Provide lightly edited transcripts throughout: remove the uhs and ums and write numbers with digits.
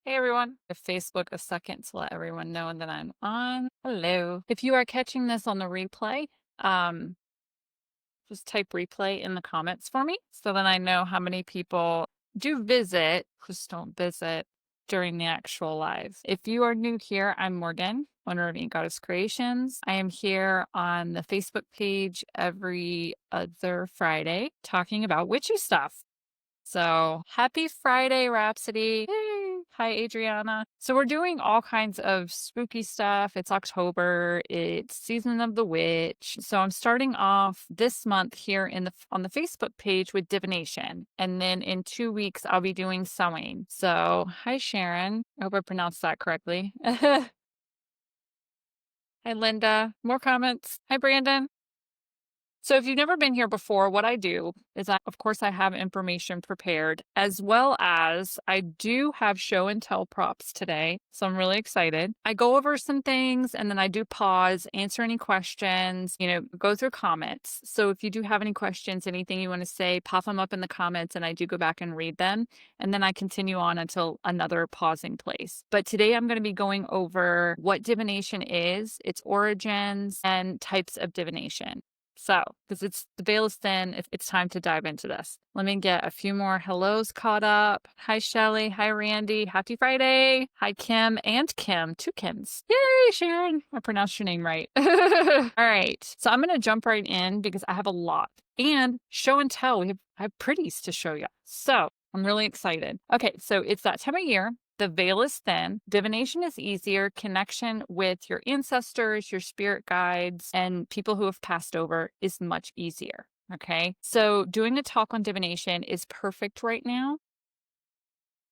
Hey everyone, give Facebook a second to let everyone know that I'm on. Hello. If you are catching this on the replay, um, just type replay in the comments for me so that I know how many people do visit, just don't visit during the actual live. If you are new here, I'm Morgan, owner of Ink Goddess Creations. I am here on the Facebook page every other Friday talking about witchy stuff. So happy Friday, Rhapsody. Yay. Hi, Adriana. So we're doing all kinds of spooky stuff. It's October. It's season of the witch. So I'm starting off this month here on the Facebook page with divination. And then in 2 weeks, I'll be doing sewing. So hi, Sharon. I hope I pronounced that correctly. Hi, Linda. More comments. Hi, Brandon. So if you've never been here before, what I do is of course, I have information prepared, as well as I do have show and tell props today. So I'm really excited. I go over some things and then I do pause, answer any questions, go through comments. So if you do have any questions, anything you want to say, pop them up in the comments and I do go back and read them. And then I continue on until another pausing place. But today I'm going to be going over what divination is, its origins, and types of divination. So, because the veil is thin, it's time to dive into this. Let me get a few more hellos caught up. Hi, Shelly. Hi, Randy. Happy Friday. Hi, Kim and Kim. Two Kims. Yay, Sharon. I pronounced your name right. All right. So I'm going to jump right in because I have a lot. And show and tell. I have pretties to show you. So I'm really excited. Okay. So it's that time of year. The veil is thin. Divination is easier. Connection with your ancestors, your spirit guides, and people who have passed over is much easier. Okay. So doing a talk on divination is perfect right now.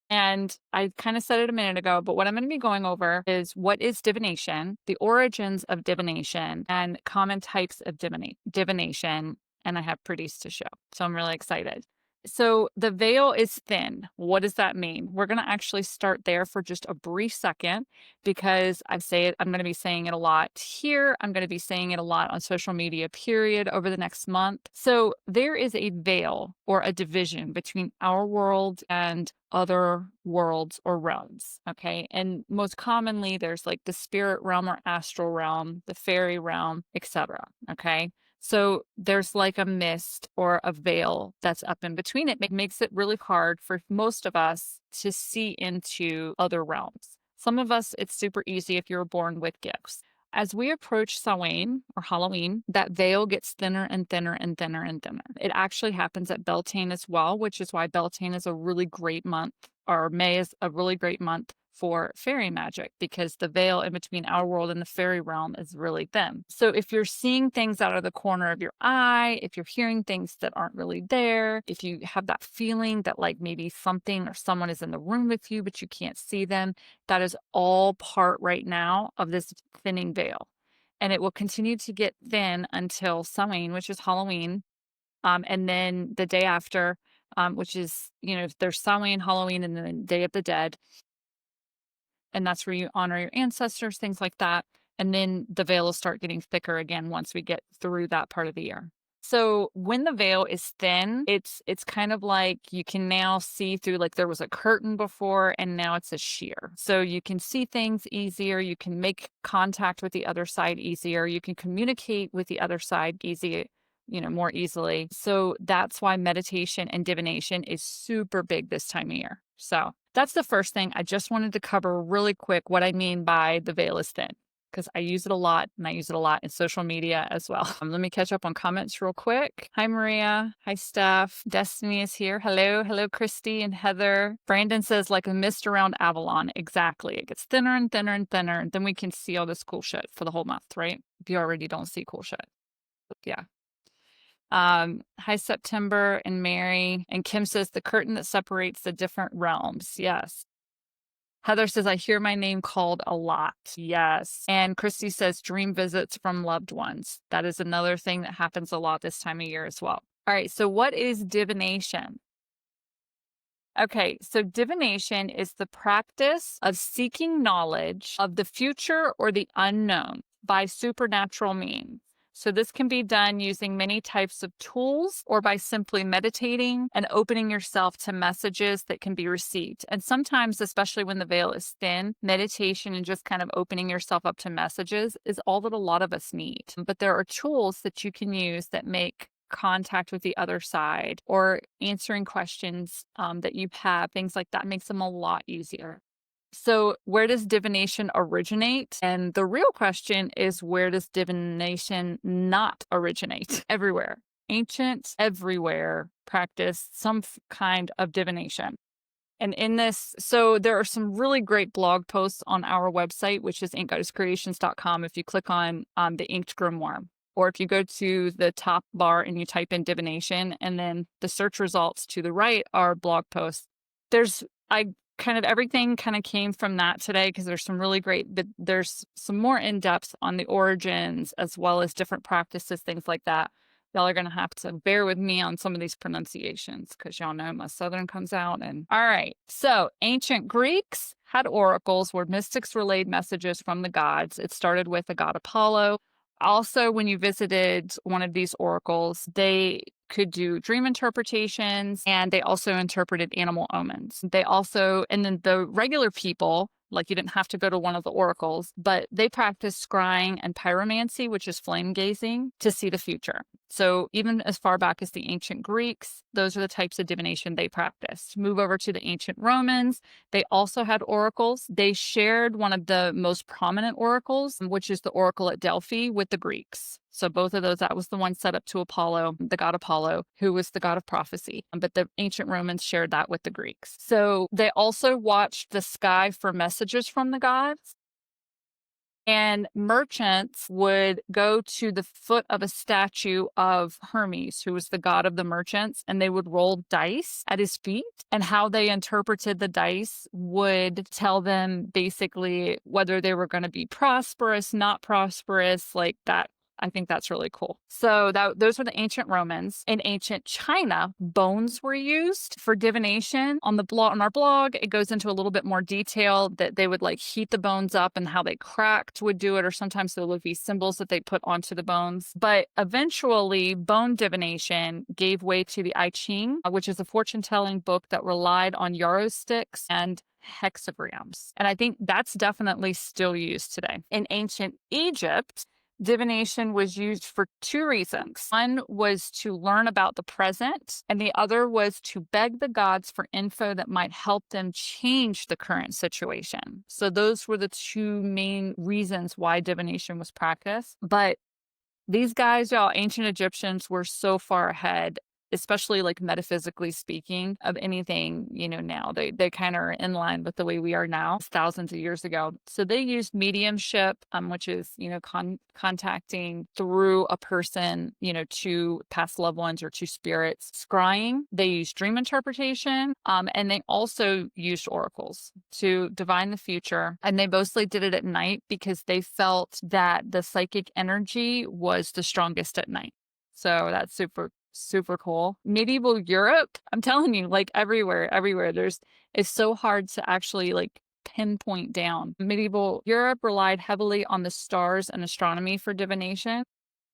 And I kind of said it a minute ago, but what I'm going to be going over is what is divination, the origins of divination, and common types of divination. And I have pretties to show. So I'm really excited. So the veil is thin. What does that mean? We're going to actually start there for just a brief second because I'm going to be saying it a lot here. I'm going to be saying it a lot on social media, period, over the next month. So there is a veil or a division between our world and other worlds or realms. Okay. And most commonly, there's like the spirit realm or astral realm, the fairy realm, etc. Okay. So there's like a mist or a veil that's up in between it. It makes it really hard for most of us to see into other realms. Some of us, it's super easy if you're born with gifts. As we approach Samhain or Halloween, that veil gets thinner and thinner and thinner and thinner. It actually happens at Beltane as well, which is why Beltane is a really great month, or May is a really great month for fairy magic, because the veil in between our world and the fairy realm is really thin. So if you're seeing things out of the corner of your eye, if you're hearing things that aren't really there, if you have that feeling that like maybe something or someone is in the room with you, but you can't see them, that is all part right now of this thinning veil. And it will continue to get thin until Samhain, which is Halloween. And then the day after, which is, there's Samhain, Halloween, and then the Day of the Dead. And that's where you honor your ancestors, things like that. And then the veil will start getting thicker again once we get through that part of the year. So when the veil is thin, it's kind of like you can now see through, like there was a curtain before and now it's a sheer. So you can see things easier. You can make contact with the other side easier. You can communicate with the other side more easily. So that's why meditation and divination is super big this time of year. So that's the first thing. I just wanted to cover really quick what I mean by the veil is thin, because I use it a lot and I use it a lot in social media as well. Let me catch up on comments real quick. Hi, Maria. Hi, Steph. Destiny is here. Hello. Hello, Christy and Heather. Brandon says like a mist around Avalon. Exactly. It gets thinner and thinner and thinner. And then we can see all this cool shit for the whole month, right? If you already don't see cool shit. Yeah. Hi, September and Mary. And Kim says the curtain that separates the different realms. Yes. Heather says, I hear my name called a lot. Yes. And Christy says dream visits from loved ones. That is another thing that happens a lot this time of year as well. All right. So what is divination? Okay. So divination is the practice of seeking knowledge of the future or the unknown by supernatural means. So this can be done using many types of tools or by simply meditating and opening yourself to messages that can be received. And sometimes, especially when the veil is thin, meditation and just kind of opening yourself up to messages is all that a lot of us need. But there are tools that you can use that make contact with the other side or answering questions that you have, things like that makes them a lot easier. So where does divination originate? And the real question is, where does divination not originate? Everywhere. Ancients everywhere practiced some kind of divination. And in this, so there are some really great blog posts on our website, which is inkgoddesscreations.com. If you click on the inked grimoire, or if you go to the top bar and you type in divination, and then the search results to the right are blog posts. Everything kind of came from that today because there's some really great, but there's some more in depth on the origins as well as different practices, things like that. Y'all are going to have to bear with me on some of these pronunciations because y'all know my Southern comes out. And all right. So ancient Greeks had oracles where mystics relayed messages from the gods. It started with the god Apollo. Also, when you visited one of these oracles, they could do dream interpretations and they also interpreted animal omens. And then the regular people, like you didn't have to go to one of the oracles, but they practiced scrying and pyromancy, which is flame gazing, to see the future. So even as far back as the ancient Greeks, those are the types of divination they practiced. Move over to the ancient Romans. They also had oracles. They shared one of the most prominent oracles, which is the oracle at Delphi, with the Greeks. So both of those, that was the one set up to Apollo, the god Apollo, who was the god of prophecy. But the ancient Romans shared that with the Greeks. So they also watched the sky for messages from the gods. And merchants would go to the foot of a statue of Hermes, who was the god of the merchants, and they would roll dice at his feet. And how they interpreted the dice would tell them basically whether they were going to be prosperous, not prosperous, like that. I think that's really cool. So those were the ancient Romans. In ancient China, bones were used for divination. On our blog, it goes into a little bit more detail that they would like heat the bones up and how they cracked would do it, or sometimes there would be symbols that they put onto the bones. But eventually, bone divination gave way to the I Ching, which is a fortune-telling book that relied on yarrow sticks and hexagrams. And I think that's definitely still used today. In ancient Egypt, divination was used for two reasons. One was to learn about the present, and the other was to beg the gods for info that might help them change the current situation. So those were the two main reasons why divination was practiced. But these guys, y'all, ancient Egyptians were so far ahead, especially like metaphysically speaking, of anything, now. They kind of are in line with the way we are now, thousands of years ago. So they used mediumship, which is, contacting through a person, to past loved ones or to spirits. Scrying, they used dream interpretation, and they also used oracles to divine the future. And they mostly did it at night because they felt that the psychic energy was the strongest at night. So that's super cool. Medieval Europe, I'm telling you, like everywhere, it's so hard to actually like pinpoint down. Medieval Europe relied heavily on the stars and astronomy for divination.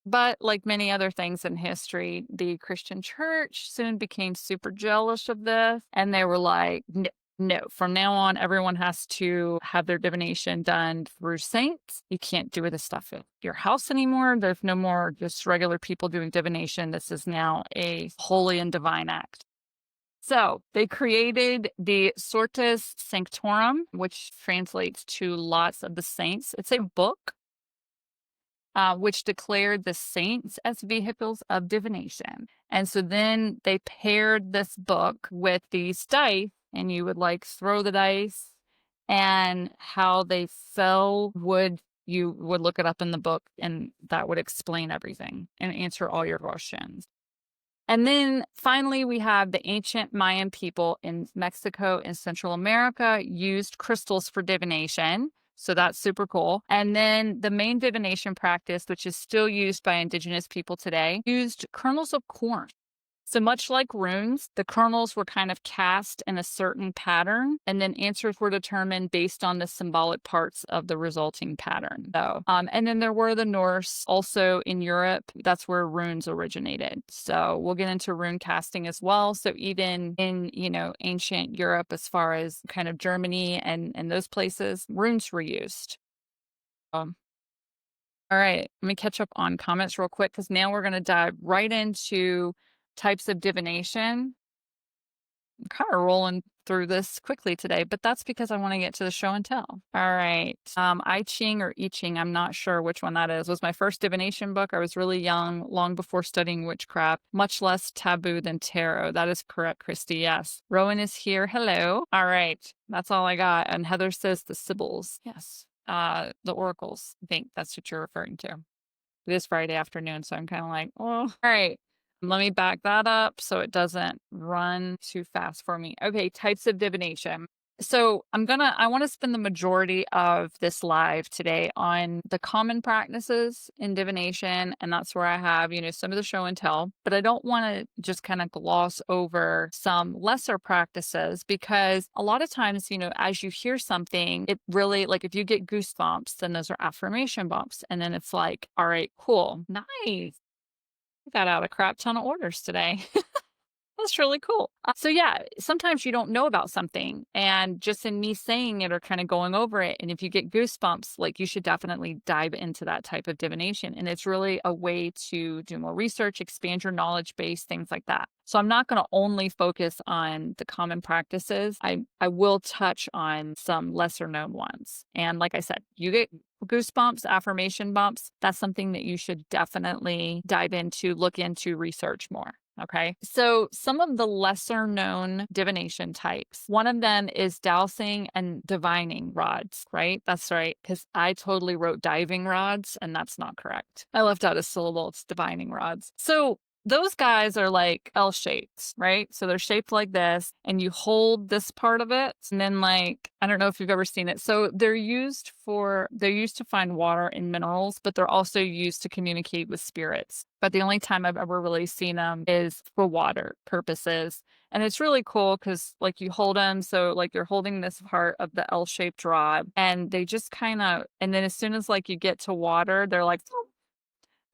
But like many other things in history, the Christian church soon became super jealous of this. And they were like, no, from now on, everyone has to have their divination done through saints. You can't do this stuff at your house anymore. There's no more just regular people doing divination. This is now a holy and divine act. So they created the Sortes Sanctorum, which translates to lots of the saints. It's a book which declared the saints as vehicles of divination. And so then they paired this book with these dice, and you would like throw the dice, and how they fell you would look it up in the book, and that would explain everything and answer all your questions. And then finally, we have the ancient Mayan people in Mexico and Central America used crystals for divination. So that's super cool. And then the main divination practice, which is still used by indigenous people today, used kernels of corn. So much like runes, the kernels were kind of cast in a certain pattern, and then answers were determined based on the symbolic parts of the resulting pattern. And then there were the Norse, also in Europe. That's where runes originated. So we'll get into rune casting as well. So even in, ancient Europe, as far as kind of Germany and those places, runes were used. All right, let me catch up on comments real quick because now we're going to dive right into types of divination. I'm kind of rolling through this quickly today, but that's because I want to get to the show and tell. All right. I Ching or I Ching, I'm not sure which one that is, was my first divination book. I was really young, long before studying witchcraft, much less taboo than tarot. That is correct, Christy. Yes. Rowan is here. Hello. All right. That's all I got. And Heather says the Sibyls. Yes. The oracles. I think that's what you're referring to. It is Friday afternoon, so I'm kind of like, oh, all right. Let me back that up so it doesn't run too fast for me. Okay, types of divination. So I want to spend the majority of this live today on the common practices in divination. And that's where I have, some of the show and tell, but I don't want to just kind of gloss over some lesser practices because a lot of times, as you hear something, it really, like if you get goosebumps, then those are affirmation bumps. And then it's like, all right, cool, nice. I got out a crap ton of orders today. That's really cool. So yeah, sometimes you don't know about something and just in me saying it or kind of going over it. And if you get goosebumps, like you should definitely dive into that type of divination. And it's really a way to do more research, expand your knowledge base, things like that. So I'm not going to only focus on the common practices. I will touch on some lesser known ones. And like I said, you get goosebumps, affirmation bumps. That's something that you should definitely dive into, look into, research more. Okay. So some of the lesser known divination types, one of them is dowsing and divining rods, right? That's right. Because I totally wrote diving rods and that's not correct. I left out a syllable. It's divining rods. So those guys are like L shaped, right? So they're shaped like this, and you hold this part of it. And then, like, I don't know if you've ever seen it. So they're used to find water and minerals, but they're also used to communicate with spirits. But the only time I've ever really seen them is for water purposes. And it's really cool because, like, you hold them. So, like, you're holding this part of the L shaped rod, and they just kind of, and then as soon as, like, you get to water, they're like,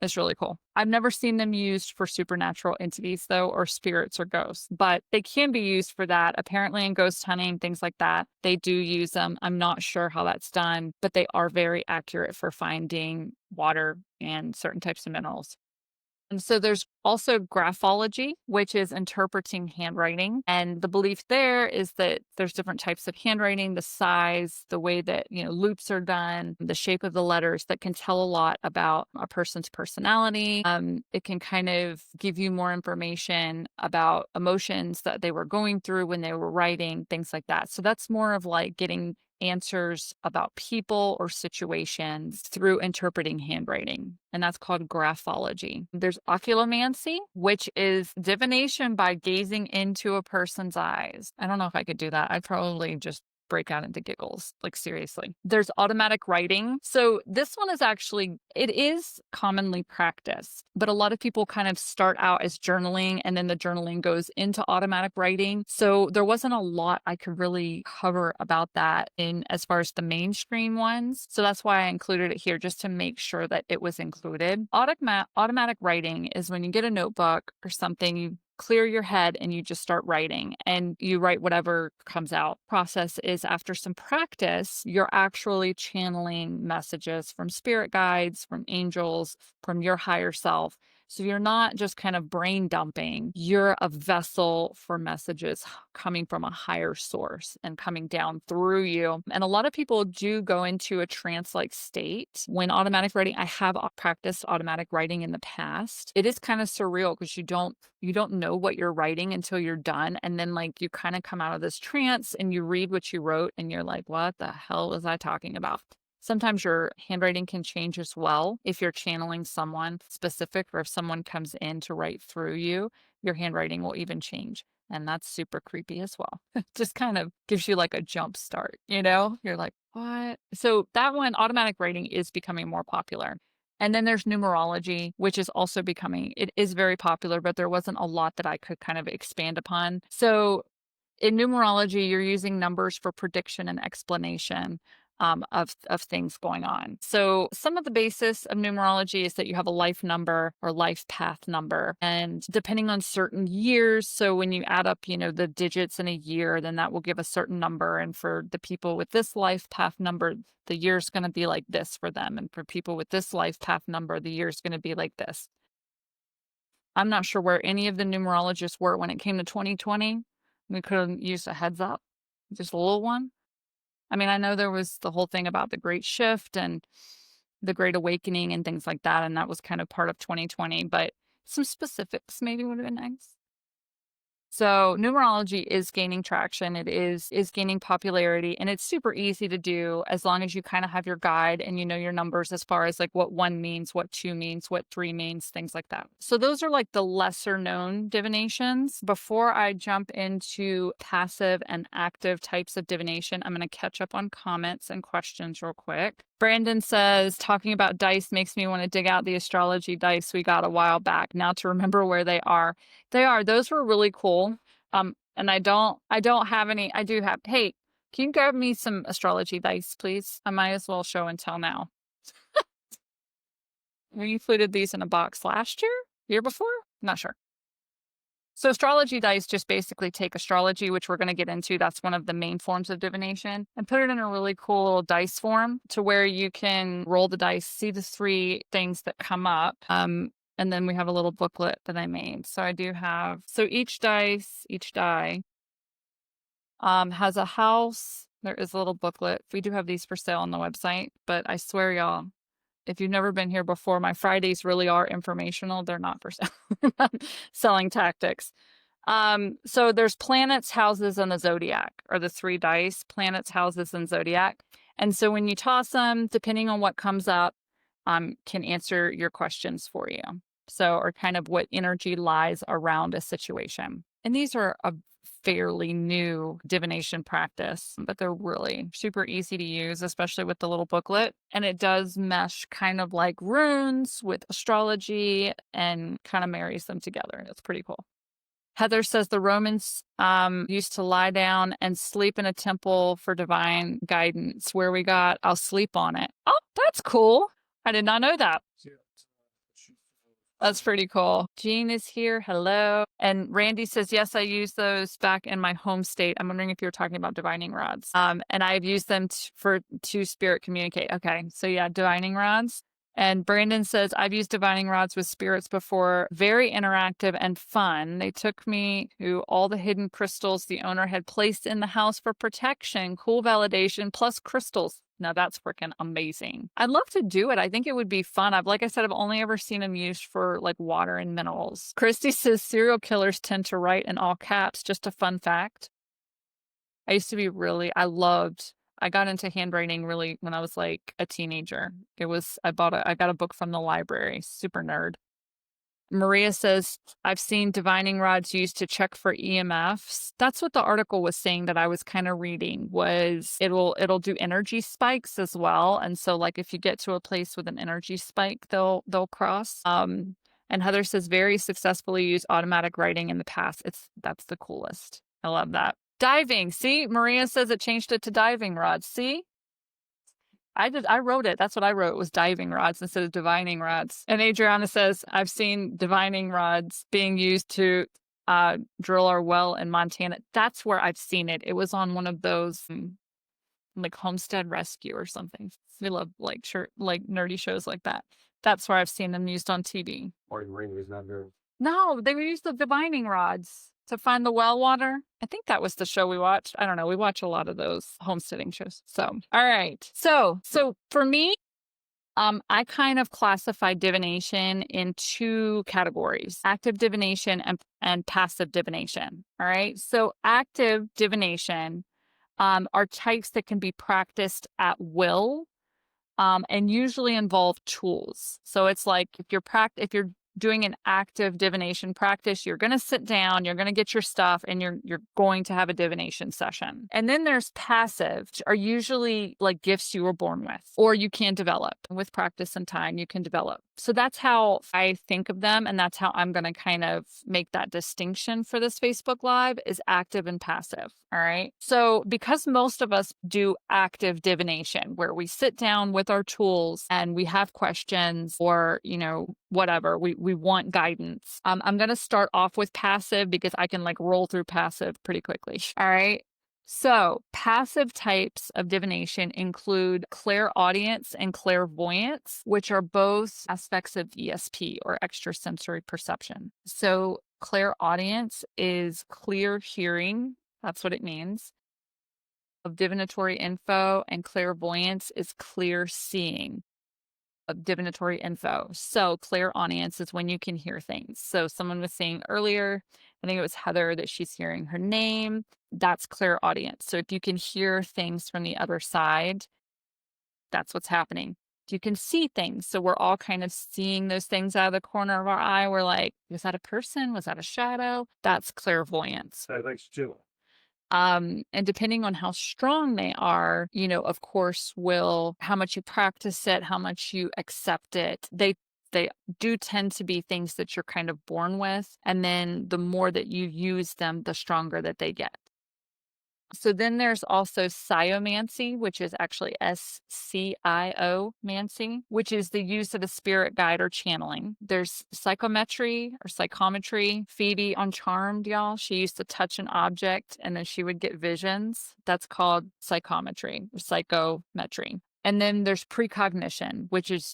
it's really cool. I've never seen them used for supernatural entities, though, or spirits or ghosts, but they can be used for that. Apparently, in ghost hunting, things like that, they do use them. I'm not sure how that's done, but they are very accurate for finding water and certain types of minerals. And so there's also graphology, which is interpreting handwriting. And the belief there is that there's different types of handwriting, the size, the way that, loops are done, the shape of the letters that can tell a lot about a person's personality. It can kind of give you more information about emotions that they were going through when they were writing, things like that. So that's more of like getting answers about people or situations through interpreting handwriting. And that's called graphology. There's oculomancy, which is divination by gazing into a person's eyes. I don't know if I could do that. I'd probably just break out into giggles, like seriously. There's automatic writing. So this one is actually, it is commonly practiced, but a lot of people kind of start out as journaling and then the journaling goes into automatic writing. So there wasn't a lot I could really cover about that in as far as the mainstream ones. So that's why I included it here just to make sure that it was included. Automatic writing is when you get a notebook or something, you clear your head and you just start writing and you write whatever comes out. Process is after some practice, you're actually channeling messages from spirit guides, from angels, from your higher self. So you're not just kind of brain dumping, you're a vessel for messages coming from a higher source and coming down through you. And a lot of people do go into a trance-like state when automatic writing. I have practiced automatic writing in the past. It is kind of surreal because you don't know what you're writing until you're done. And then like you kind of come out of this trance and you read what you wrote and you're like, what the hell was I talking about? Sometimes your handwriting can change as well. If you're channeling someone specific or if someone comes in to write through you, your handwriting will even change. And that's super creepy as well. Just kind of gives you like a jump start, You're like, what? So that one, automatic writing, is becoming more popular. And then there's numerology, which is also becoming, it is very popular, but there wasn't a lot that I could kind of expand upon. So in numerology, you're using numbers for prediction and explanation of things going on. So some of the basis of numerology is that you have a life number or life path number, and depending on certain years, so when you add up, the digits in a year, then that will give a certain number. And for the people with this life path number, the year's going to be like this for them. And for people with this life path number, the year's going to be like this. I'm not sure where any of the numerologists were when it came to 2020. We could have used a heads up, just a little one. I mean, I know there was the whole thing about the Great Shift and the Great Awakening and things like that, and that was kind of part of 2020, but some specifics maybe would have been nice. So numerology is gaining traction. It is gaining popularity, and it's super easy to do as long as you kind of have your guide and you know your numbers as far as like what 1 means, what 2 means, what 3 means, things like that. So those are like the lesser known divinations. Before I jump into passive and active types of divination, I'm going to catch up on comments and questions real quick. Brandon says, talking about dice makes me want to dig out the astrology dice we got a while back now to remember where they are. Those were really cool. And I don't have any. I do have, hey, can you grab me some astrology dice, please? I might as well show and tell now. We included these in a box last year before? Not sure. So astrology dice just basically take astrology, which we're going to get into. That's one of the main forms of divination, and put it in a really cool dice form to where you can roll the dice, see the 3 things that come up. And then we have a little booklet that I made. So I do have, so each die has a house. There is a little booklet. We do have these for sale on the website, but I swear y'all, if you've never been here before, my Fridays really are informational. They're not for sale. Selling tactics. So there's planets, houses, and the zodiac, or the 3 dice, planets, houses, and zodiac. And so when you toss them, depending on what comes up, can answer your questions for you. So, or kind of what energy lies around a situation. And these are a fairly new divination practice, but they're really super easy to use, especially with the little booklet. And it does mesh kind of like runes with astrology and kind of marries them together. It's pretty cool. Heather says the Romans used to lie down and sleep in a temple for divine guidance, where we got, I'll sleep on it. Oh, that's cool. I did not know that. That's pretty cool. Jean is here. Hello. And Randy says, yes, I use those back in my home state. I'm wondering if you're talking about divining rods. And I've used them to spirit communicate. Okay. So yeah, divining rods. And Brandon says, I've used divining rods with spirits before. Very interactive and fun. They took me to all the hidden crystals the owner had placed in the house for protection, cool validation, plus crystals. Now that's freaking amazing. I'd love to do it. I think it would be fun. Like I said, I've only ever seen them used for like water and minerals. Christy says serial killers tend to write in all caps. Just a fun fact. I used to be I got into handwriting really when I was like a teenager. I got a book from the library. Super nerd. Maria says, I've seen divining rods used to check for EMFs. That's what the article was saying that I was kind of reading, was it'll do energy spikes as well. And so like if you get to a place with an energy spike, they'll cross. And Heather says, very successfully used automatic writing in the past. That's the coolest. I love that. Diving. See, Maria says it changed it to diving rods. See? I wrote it. That's what I wrote, was diving rods instead of divining rods. And Adriana says, I've seen divining rods being used to drill our well in Montana. That's where I've seen it. It was on one of those like Homestead Rescue or something. We love like nerdy shows like that. That's where I've seen them used on TV. Or Ring is not very. No, they used the divining rods to find the well water. I think that was the show we watched. I don't know. We watch a lot of those homesteading shows. So, all right. So for me, I kind of classify divination in 2 categories: active divination and passive divination. All right. So active divination are types that can be practiced at will, and usually involve tools. So it's like if you're doing an active divination practice. You're going to sit down, you're going to get your stuff, and you're going to have a divination session. And then there's passive, which are usually like gifts you were born with, or you can develop. With practice and time, you can develop. So that's how I think of them, and that's how I'm going to kind of make that distinction for this Facebook Live, is active and passive. All right. So because most of us do active divination, where we sit down with our tools and we have questions, or, whatever, we want guidance. I'm going to start off with passive because I can like roll through passive pretty quickly. All right. So passive types of divination include clairaudience and clairvoyance, which are both aspects of ESP, or extrasensory perception. So clairaudience is clear hearing. That's what it means. Of divinatory info, and clairvoyance is clear seeing of divinatory info. So clairaudience is when you can hear things. So someone was saying earlier, I think it was Heather, that she's hearing her name. That's clairaudience. So if you can hear things from the other side, that's what's happening. You can see things. So we're all kind of seeing those things out of the corner of our eye. We're like, was that a person? Was that a shadow? That's clairvoyance. Thanks, Jill. And depending on how strong they are, of course, how much you practice it, how much you accept it. They do tend to be things that you're kind of born with. And then the more that you use them, the stronger that they get. So then there's also sciomancy, which is actually SCIO-mancy, which is the use of a spirit guide or channeling. There's psychometry or psychometry. Phoebe on Charmed, y'all, she used to touch an object and then she would get visions. That's called psychometry or psychometry. And then there's precognition, which is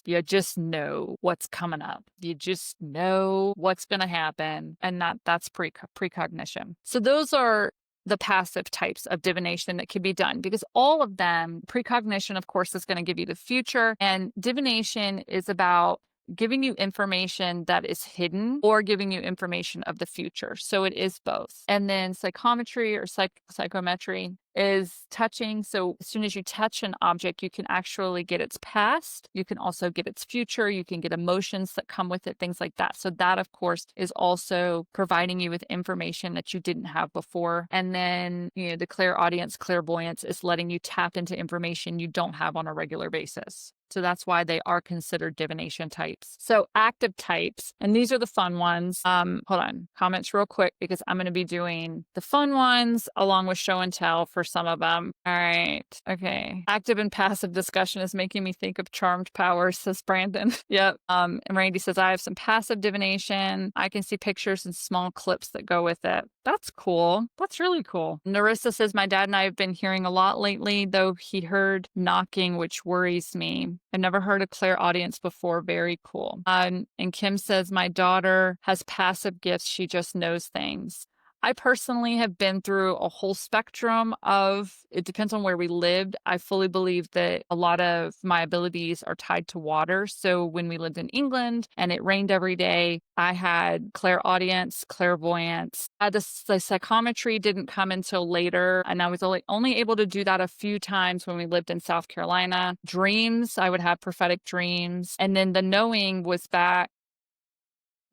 you just know what's coming up. You just know what's going to happen. And that's precognition. So those are the passive types of divination that can be done, because all of them, precognition, of course, is going to give you the future. And divination is about giving you information that is hidden or giving you information of the future. So it is both. And then psychometry or psychometry is touching. So as soon as you touch an object, you can actually get its past. You can also get its future. You can get emotions that come with it, things like that. So that, of course, is also providing you with information that you didn't have before. And then, the clairaudience, clairvoyance is letting you tap into information you don't have on a regular basis. So that's why they are considered divination types. So active types, and these are the fun ones. Hold on, comments real quick, because I'm going to be doing the fun ones along with show and tell for some of them. All right. Okay. Active and passive discussion is making me think of charmed powers, says Brandon. Yep. And Randy says, I have some passive divination. I can see pictures and small clips that go with it. That's cool. That's really cool. Narissa says, my dad and I have been hearing a lot lately, though he heard knocking, which worries me. I've never heard a clairaudience before. Very cool. And Kim says, my daughter has passive gifts. She just knows things. I personally have been through a whole spectrum it depends on where we lived. I fully believe that a lot of my abilities are tied to water. So when we lived in England and it rained every day, I had clairaudience, clairvoyance. The psychometry didn't come until later, and I was only able to do that a few times when we lived in South Carolina. Dreams, I would have prophetic dreams. And then the knowing was back.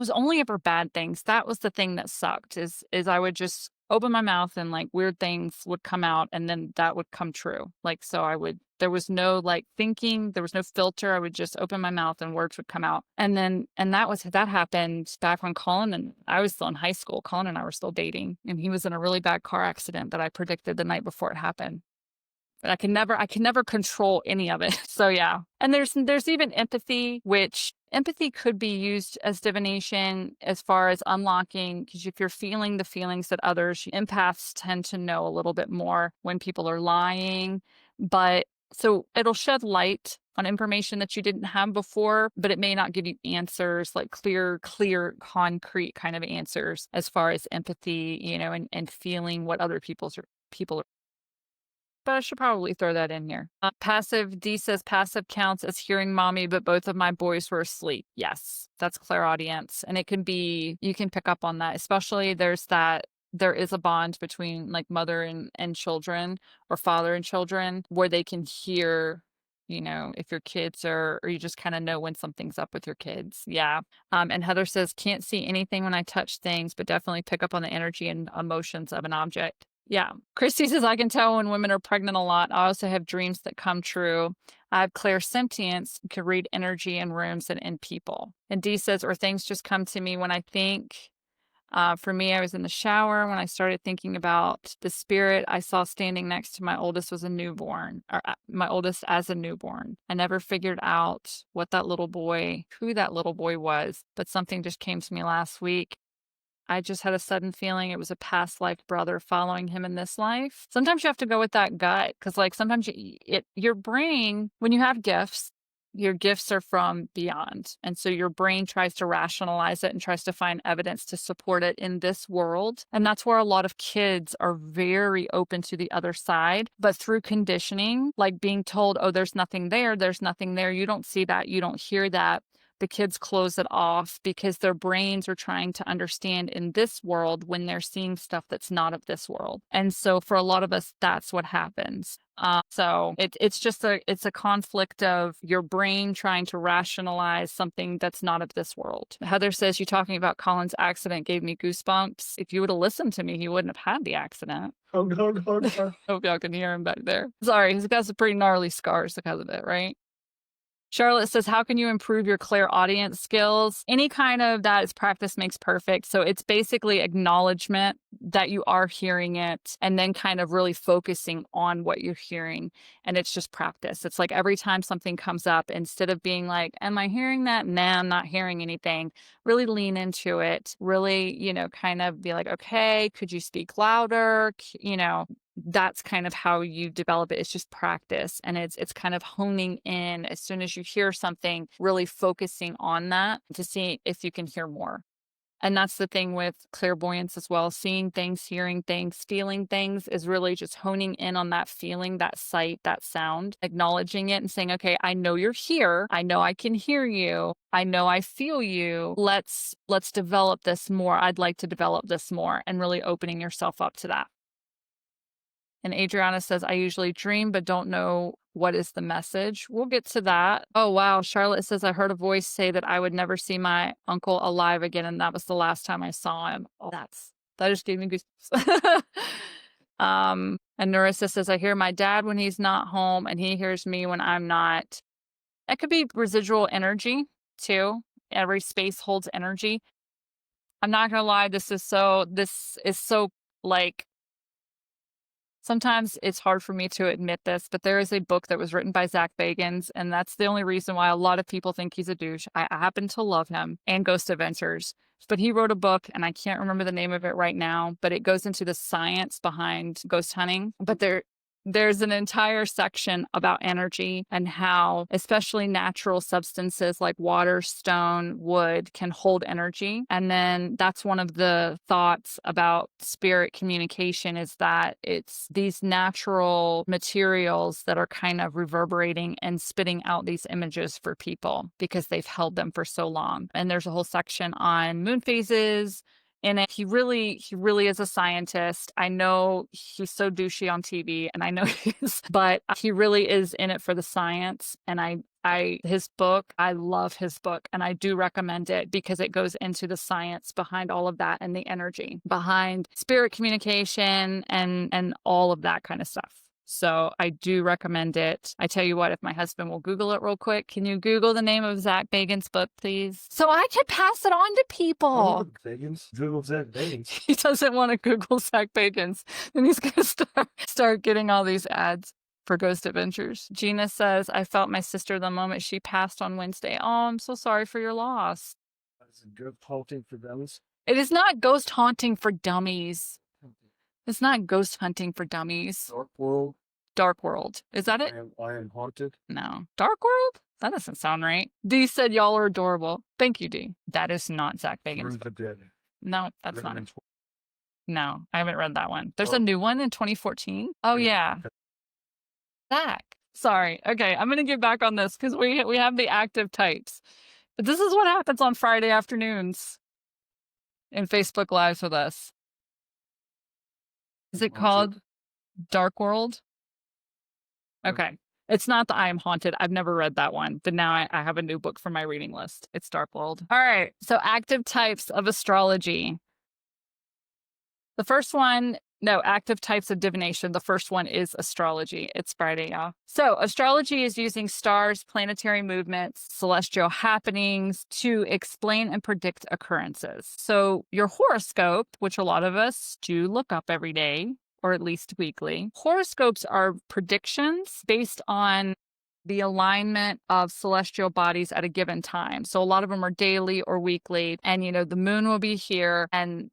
Was only ever bad things. That was the thing that sucked, is I would just open my mouth and like weird things would come out, and then that would come true. Like, so there was no like thinking, there was no filter. I would just open my mouth and words would come out. And that happened back when Colin and I was still in high school. Colin and I were still dating, and he was in a really bad car accident that I predicted the night before it happened. But I can never control any of it. So yeah. And there's even empathy, which empathy could be used as divination as far as unlocking, because if you're feeling the feelings that empaths tend to know a little bit more when people are lying. But so it'll shed light on information that you didn't have before, but it may not give you answers, like clear, concrete kind of answers as far as empathy, and feeling what other people are. But I should probably throw that in here. Passive, D says passive counts as hearing mommy, but both of my boys were asleep. Yes, that's clairaudience. And you can pick up on that, especially there is a bond between like mother and children, or father and children, where they can hear you know, if your kids are, or you just kind of know when something's up with your kids. Yeah. And Heather says, can't see anything when I touch things, but definitely pick up on the energy and emotions of an object. Yeah. Christy says, I can tell when women are pregnant a lot. I also have dreams that come true. I have clairsentience, can read energy in rooms and in people. And Dee says, or things just come to me when I think. For me, I was in the shower when I started thinking about the spirit I saw standing next to my oldest was a newborn, or my oldest as a newborn. I never figured out who that little boy was, but something just came to me last week. I just had a sudden feeling it was a past life brother following him in this life. Sometimes you have to go with that gut because, like, sometimes your brain, when you have gifts, your gifts are from beyond. And so your brain tries to rationalize it and tries to find evidence to support it in this world. And that's where a lot of kids are very open to the other side. But through conditioning, like being told, oh, there's nothing there, you don't see that, you don't hear that. The kids close it off because their brains are trying to understand in this world when they're seeing stuff that's not of this world. And so for a lot of us, that's what happens. So it's just it's a conflict of your brain trying to rationalize something that's not of this world. Heather says, you talking about Colin's accident gave me goosebumps. If you would have listened to me, he wouldn't have had the accident. Oh, no. Hope y'all can hear him back there. Sorry, he's got some pretty gnarly scars because of it, right? Charlotte says, how can you improve your clairaudience skills? Any kind of that is practice makes perfect. So it's basically acknowledgement that you are hearing it and then kind of really focusing on what you're hearing. And it's just practice. It's like every time something comes up, instead of being like, am I hearing that? Nah, I'm not hearing anything. Really lean into it. Really, you know, kind of be like, okay, could you speak louder? You know, that's kind of how you develop it. It's just practice. And it's kind of honing in as soon as you hear something, really focusing on that to see if you can hear more. And that's the thing with clairvoyance as well. Seeing things, hearing things, feeling things is really just honing in on that feeling, that sight, that sound, acknowledging it and saying, okay, I know you're here. I know I can hear you. I know I feel you. Let's develop this more. I'd like to develop this more, and really opening yourself up to that. And Adriana says, I usually dream, but don't know what is the message. We'll get to that. Oh, wow. Charlotte says, I heard a voice say that I would never see my uncle alive again. And that was the last time I saw him. Oh, that just gave me goosebumps. And Narissa says, I hear my dad when he's not home and he hears me when I'm not. That could be residual energy too. Every space holds energy. I'm not going to lie. This is so like, sometimes it's hard for me to admit this, but there is a book that was written by Zach Bagans, and that's the only reason why a lot of people think he's a douche. I happen to love him and Ghost Adventures, but he wrote a book, and I can't remember the name of it right now, but it goes into the science behind ghost hunting. But there's an entire section about energy and how especially natural substances like water, stone, wood can hold energy. And then that's one of the thoughts about spirit communication, is that it's these natural materials that are kind of reverberating and spitting out these images for people because they've held them for so long. And there's a whole section on moon phases in it. He really is a scientist. I know he's so douchey on TV, and I know but he really is in it for the science. And his book, I love his book, and I do recommend it because it goes into the science behind all of that and the energy behind spirit communication and all of that kind of stuff. So I do recommend it. I tell you what, if my husband will Google it real quick, can you Google the name of Zach Bagans' book, please? So I can pass it on to people. Bagans? Google Zach Bagans. He doesn't want to Google Zach Bagans. Then he's going to start getting all these ads for Ghost Adventures. Gina says, I felt my sister the moment she passed on Wednesday. Oh, I'm so sorry for your loss. Is it ghost haunting for dummies? It is not ghost haunting for dummies. It's not ghost hunting for dummies. Dark World. Dark World. Is that it? I am haunted. No. Dark World? That doesn't sound right. Dee said y'all are adorable. Thank you, Dee. That is not Zach Bagans. No, that's not it. No, I haven't read that one. There's a new one in 2014. Oh, yeah. Zach. Sorry. Okay, I'm going to get back on this because we have the active types. But this is what happens on Friday afternoons in Facebook Lives with us. Is it called Dark World? Okay. It's not the I Am Haunted. I've never read that one, but now I have a new book for my reading list. It's Dark World. All right. So active types of astrology. The first one, no, active types of divination. The first one is astrology. It's Friday, y'all. So astrology is using stars, planetary movements, celestial happenings to explain and predict occurrences. So your horoscope, which a lot of us do look up every day, or at least weekly. Horoscopes are predictions based on the alignment of celestial bodies at a given time. So a lot of them are daily or weekly. And, the moon will be here and,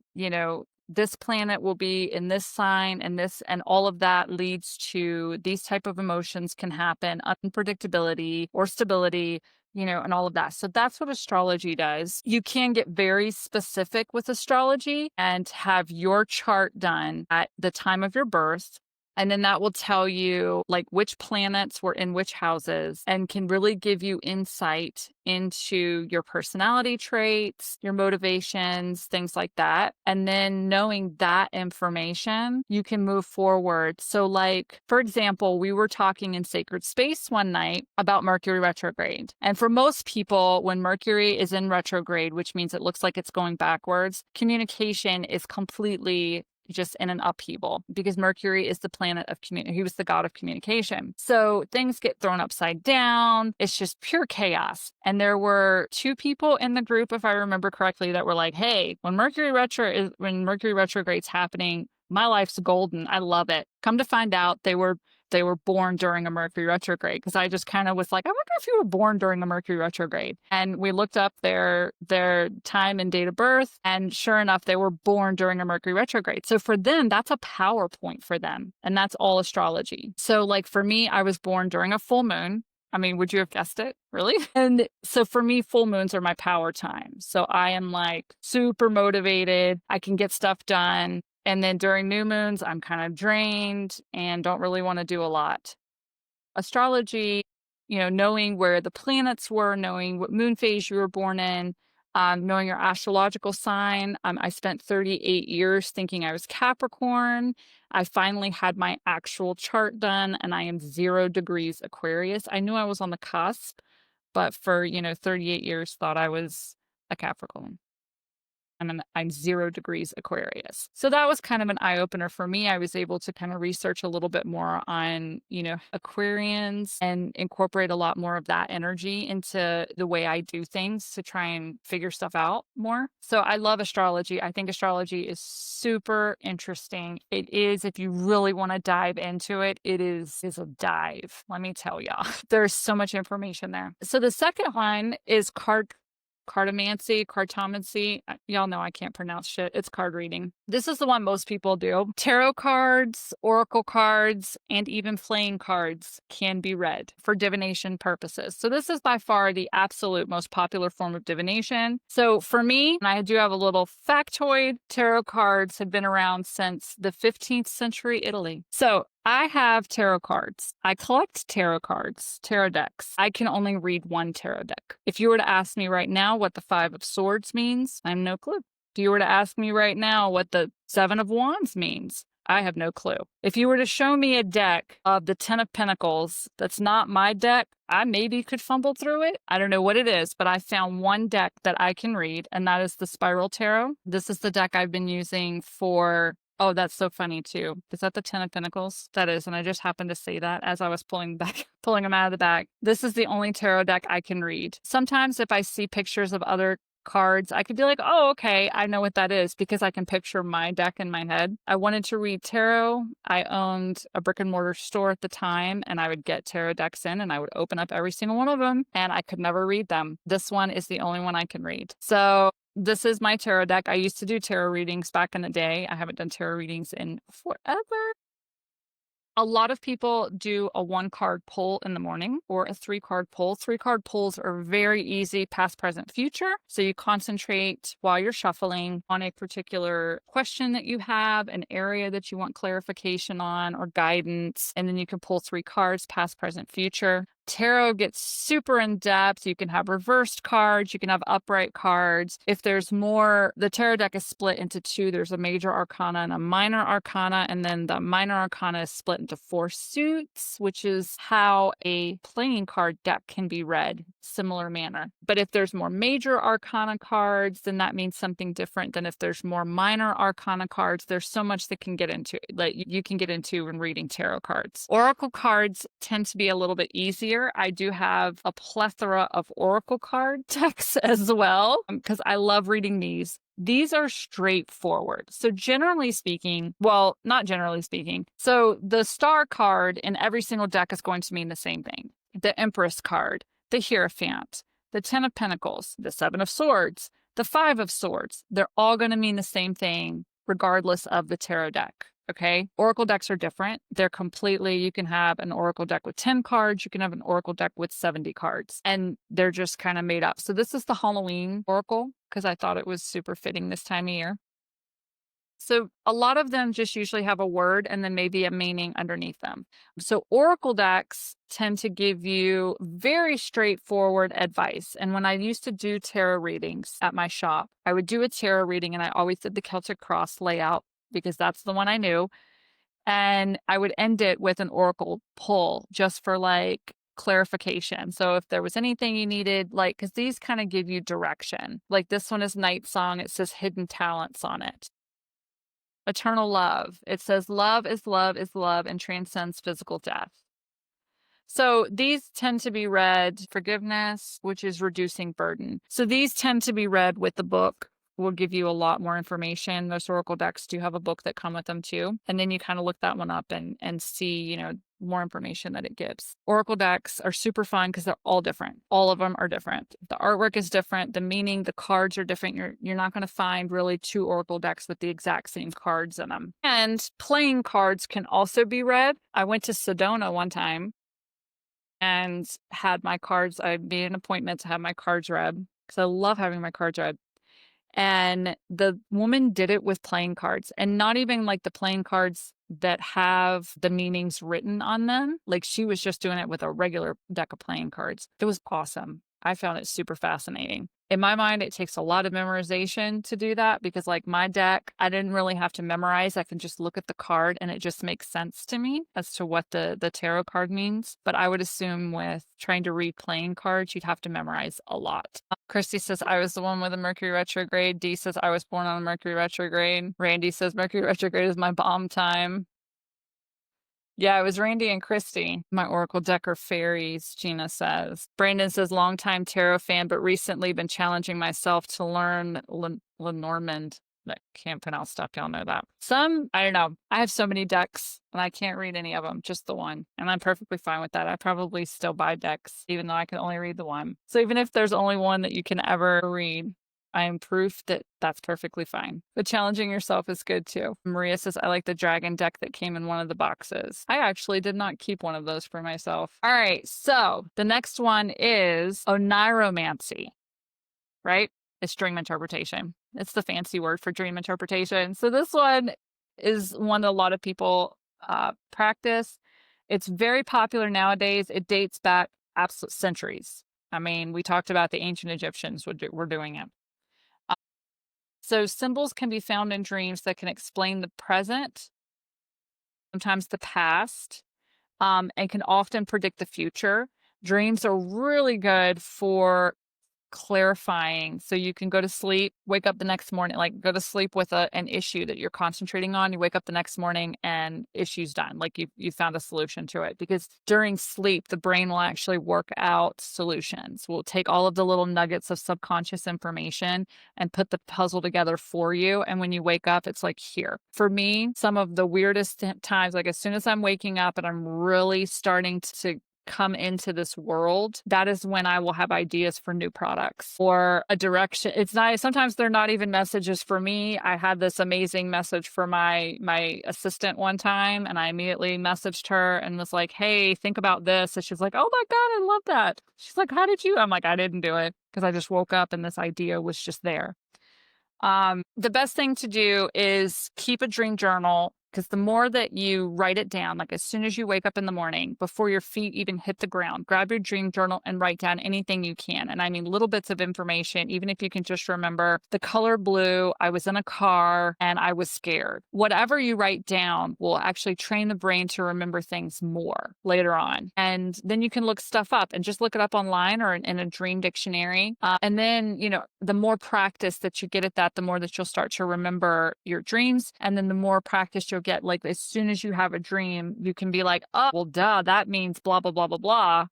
this planet will be in this sign and this, and all of that leads to these type of emotions can happen, unpredictability or stability, and all of that. So that's what astrology does. You can get very specific with astrology and have your chart done at the time of your birth. And then that will tell you like which planets were in which houses and can really give you insight into your personality traits, your motivations, things like that. And then knowing that information, you can move forward. So like, for example, we were talking in Sacred Space one night about Mercury retrograde. And for most people, when Mercury is in retrograde, which means it looks like it's going backwards, communication is completely just in an upheaval because Mercury is the planet of he was the god of communication. So things get thrown upside down. It's just pure chaos. And there were 2 people in the group, if I remember correctly, that were like, hey, when Mercury retrograde's happening, my life's golden. I love it. Come to find out they were born during a Mercury retrograde because I just kind of was like, I wonder if you were born during a Mercury retrograde. And we looked up their time and date of birth. And sure enough, they were born during a Mercury retrograde. So for them, that's a power point for them. And that's all astrology. So like for me, I was born during a full moon. I mean, would you have guessed it? Really? And so for me, full moons are my power time. So I am like super motivated. I can get stuff done. And then during new moons, I'm kind of drained and don't really want to do a lot. Astrology, knowing where the planets were, knowing what moon phase you were born in, knowing your astrological sign. I spent 38 years thinking I was Capricorn. I finally had my actual chart done and I am 0 degrees Aquarius. I knew I was on the cusp, but for, 38 years thought I was a Capricorn. And I'm 0 degrees Aquarius. So that was kind of an eye-opener for me. I was able to kind of research a little bit more on, Aquarians and incorporate a lot more of that energy into the way I do things to try and figure stuff out more. So I love astrology. I think astrology is super interesting. It is, if you really want to dive into it, it is a dive. Let me tell y'all. There's so much information there. So the second one is cartomancy. Y'all know I can't pronounce shit. It's card reading. This is the one most people do. Tarot cards, oracle cards, and even playing cards can be read for divination purposes. So this is by far the absolute most popular form of divination. So for me, and I do have a little factoid, tarot cards have been around since the 15th century Italy. So I have tarot cards. I collect tarot cards, tarot decks. I can only read one tarot deck. If you were to ask me right now what the 5 of Swords means, I have no clue. If you were to ask me right now what the 7 of Wands means, I have no clue. If you were to show me a deck of the 10 of Pentacles that's not my deck, I maybe could fumble through it. I don't know what it is, but I found one deck that I can read, and that is the Spiral Tarot. This is the deck I've been using for... Oh, that's so funny too. Is that the 10 of Pentacles? That is, and I just happened to say that as I was pulling them out of the bag. This is the only tarot deck I can read. Sometimes if I see pictures of other cards, I could be like, oh, okay, I know what that is because I can picture my deck in my head. I wanted to read tarot. I owned a brick and mortar store at the time, and I would get tarot decks in and I would open up every single one of them, and I could never read them. This one is the only one I can read. So this is my tarot deck. I used to do tarot readings back in the day. I haven't done tarot readings in forever. A lot of people do a 1-card pull in the morning or a 3-card pull. 3-card pulls are very easy, past, present, future. So you concentrate while you're shuffling on a particular question that you have, an area that you want clarification on or guidance. And then you can pull 3 cards, past, present, future. Tarot gets super in depth. You can have reversed cards, you can have upright cards. If there's more, the tarot deck is split into two. There's a major arcana and a minor arcana, and then the minor arcana is split into 4 suits, which is how a playing card deck can be read, similar manner. But if there's more major arcana cards, then that means something different than if there's more minor arcana cards. There's so much that can get into, like you can get into when reading tarot cards. Oracle cards tend to be a little bit easier. I do have a plethora of oracle card decks as well, because I love reading these. These are straightforward. So generally speaking, well, not generally speaking. So the star card in every single deck is going to mean the same thing. The Empress card, the Hierophant, the 10 of Pentacles, the 7 of Swords, the 5 of Swords. They're all going to mean the same thing regardless of the tarot deck. Okay. Oracle decks are different. They're completely, you can have an oracle deck with 10 cards. You can have an oracle deck with 70 cards, and they're just kind of made up. So this is the Halloween oracle because I thought it was super fitting this time of year. So a lot of them just usually have a word and then maybe a meaning underneath them. So oracle decks tend to give you very straightforward advice. And when I used to do tarot readings at my shop, I would do a tarot reading and I always did the Celtic cross layout because that's the one I knew. And I would end it with an oracle pull just for like clarification. So if there was anything you needed, like, because these kind of give you direction. Like this one is Night Song. It says hidden talents on it. Eternal love. It says love is love is love and transcends physical death. So these tend to be read forgiveness, which is reducing burden. So these tend to be read with the book. Will give you a lot more information. Most oracle decks do have a book that come with them too. And then you kind of look that one up and see, you know, more information that it gives. Oracle decks are super fun because they're all different. All of them are different. The artwork is different. The meaning, the cards are different. You're not going to find really 2 oracle decks with the exact same cards in them. And playing cards can also be read. I went to Sedona one time and had my cards. I made an appointment to have my cards read because I love having my cards read. And the woman did it with playing cards, and not even like the playing cards that have the meanings written on them. Like she was just doing it with a regular deck of playing cards. It was awesome. I found it super fascinating. In my mind, it takes a lot of memorization to do that because like my deck, I didn't really have to memorize. I can just look at the card and it just makes sense to me as to what the tarot card means. But I would assume with trying to read playing cards, you'd have to memorize a lot. Christy says, I was the one with a Mercury retrograde. Dee says, I was born on a Mercury retrograde. Randy says, Mercury retrograde is my bomb time. Yeah, it was Randy and Christy. My Oracle deck are fairies, Gina says. Brandon says, longtime tarot fan, but recently been challenging myself to learn Lenormand. I can't pronounce stuff. Y'all know that. Some, I don't know. I have so many decks and I can't read any of them, just the one. And I'm perfectly fine with that. I probably still buy decks, even though I can only read the one. So even if there's only one that you can ever read, I am proof that that's perfectly fine. But challenging yourself is good too. Maria says, I like the dragon deck that came in one of the boxes. I actually did not keep one of those for myself. All right, so the next one is oniromancy, right? It's dream interpretation. It's the fancy word for dream interpretation. So this one is one that a lot of people practice. It's very popular nowadays. It dates back absolute centuries. I mean, we talked about the ancient Egyptians were doing it. So symbols can be found in dreams that can explain the present, sometimes the past, and can often predict the future. Dreams are really good for clarifying. So you can go to sleep, wake up the next morning, like go to sleep with an issue that you're concentrating on. You wake up the next morning and issue's done. Like you found a solution to it, because during sleep, the brain will actually work out solutions. We'll take all of the little nuggets of subconscious information and put the puzzle together for you. And when you wake up, it's like here. For me, some of the weirdest times, like as soon as I'm waking up and I'm really starting to come into this world, that is when I will have ideas for new products or a direction. It's nice. Sometimes they're not even messages for me. I had this amazing message for my assistant one time, and I immediately messaged her and was like, hey, think about this. And she's like, oh my God, I love that. She's like, how did you? I'm like, I didn't do it, because I just woke up and this idea was just there. The best thing to do is keep a dream journal. because the more that you write it down, like as soon as you wake up in the morning, before your feet even hit the ground, grab your dream journal and write down anything you can. And I mean, little bits of information, even if you can just remember the color blue, I was in a car and I was scared. Whatever you write down will actually train the brain to remember things more later on. And then you can look stuff up and just look it up online or in a dream dictionary. And then, the more practice that you get at that, the more that you'll start to remember your dreams. And then the more practice you'll get, like as soon as you have a dream, you can be like, oh, well, duh, that means blah, blah, blah, blah, blah.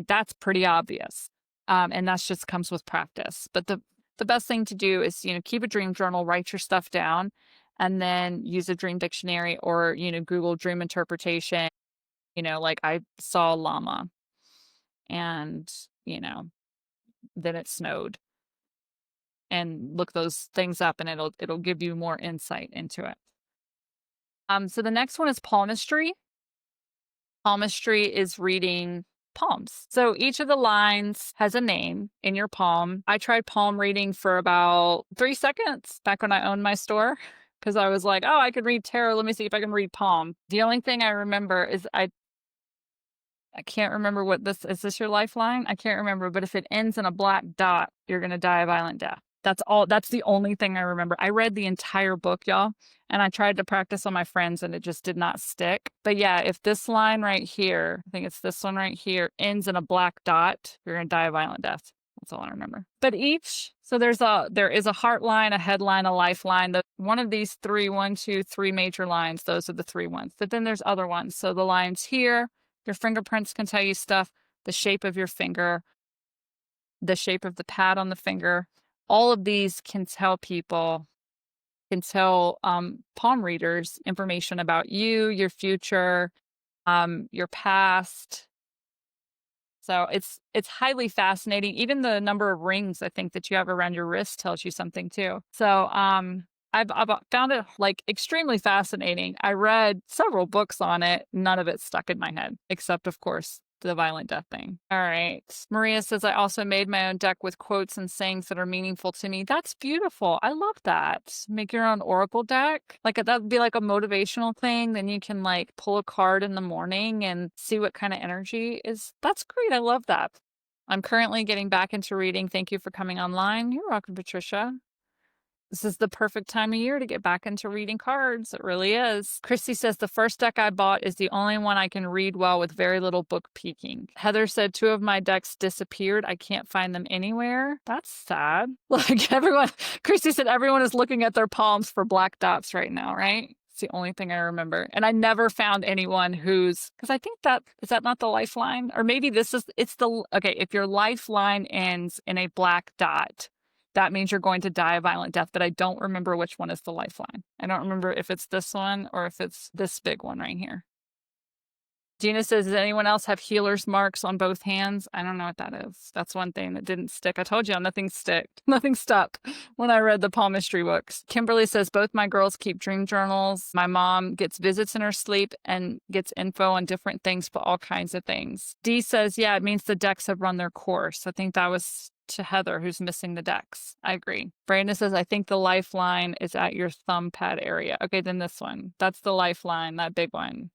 That's pretty obvious. And that's just comes with practice. But the best thing to do is, keep a dream journal, write your stuff down, and then use a dream dictionary or, Google dream interpretation. Like I saw a llama and, then it snowed, and look those things up and it'll give you more insight into it. So the next one is palmistry. Palmistry is reading palms. So each of the lines has a name in your palm. I tried palm reading for about 3 seconds back when I owned my store because I was like, oh, I could read tarot. Let me see if I can read palm. The only thing I remember is I can't remember what this is. This your lifeline? I can't remember, but if it ends in a black dot, you're going to die a violent death. That's all. That's the only thing I remember. I read the entire book, y'all, and I tried to practice on my friends and it just did not stick. But yeah, if this line right here, I think it's this one right here, ends in a black dot, you're going to die a violent death. That's all I remember. But so there is a heart line, a headline, a lifeline. One of these three major lines, those are the 3 ones. But then there's other ones. So the lines here, your fingerprints can tell you stuff, the shape of your finger, the shape of the pad on the finger. All of these can tell palm readers information about you, your future, your past. So it's highly fascinating. Even the number of rings I think that you have around your wrist tells you something too. So I've found it like extremely fascinating. I read several books on it. None of it stuck in my head, except of course the violent death thing. All right. Maria says, I also made my own deck with quotes and sayings that are meaningful to me. That's beautiful. I love that. Make your own oracle deck. Like that would be like a motivational thing. Then you can like pull a card in the morning and see what kind of energy is. That's great. I love that. I'm currently getting back into reading. Thank you for coming online. You're welcome, Patricia. This is the perfect time of year to get back into reading cards. It really is. Christy says, the first deck I bought is the only one I can read well with very little book peeking. Heather said 2 of my decks disappeared. I can't find them anywhere. That's sad. Like Christy said, everyone is looking at their palms for black dots right now, right? It's the only thing I remember. And I never found anyone because I think is that not the lifeline? Or maybe okay, if your lifeline ends in a black dot, that means you're going to die a violent death, but I don't remember which one is the lifeline. I don't remember if it's this one or if it's this big one right here. Gina says, does anyone else have healer's marks on both hands? I don't know what that is. That's one thing that didn't stick. I told you, nothing stuck when I read the palmistry books. Kimberly says, both my girls keep dream journals. My mom gets visits in her sleep and gets info on different things, but all kinds of things. Dee says, yeah, it means the decks have run their course. I think that was to Heather, who's missing the decks. I agree. Brandon says, I think the lifeline is at your thumb pad area. Okay, then this one. That's the lifeline, that big one.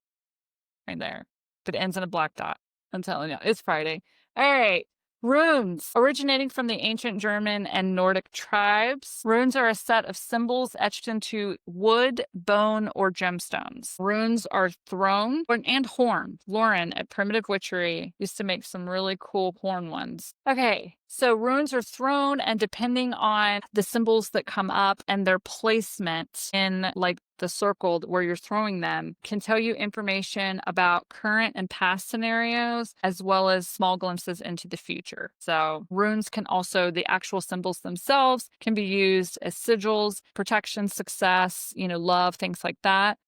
Right there. But it ends in a black dot. I'm telling you, it's Friday. All right. Runes, originating from the ancient German and Nordic tribes. Runes are a set of symbols etched into wood, bone, or gemstones. Runes are thrown and horn. Lauren at Primitive Witchery used to make some really cool horn ones. Okay, so runes are thrown, and depending on the symbols that come up and their placement in like the circle where you're throwing them can tell you information about current and past scenarios, as well as small glimpses into the future. So runes can also, the actual symbols themselves can be used as sigils, protection, success, love, things like that.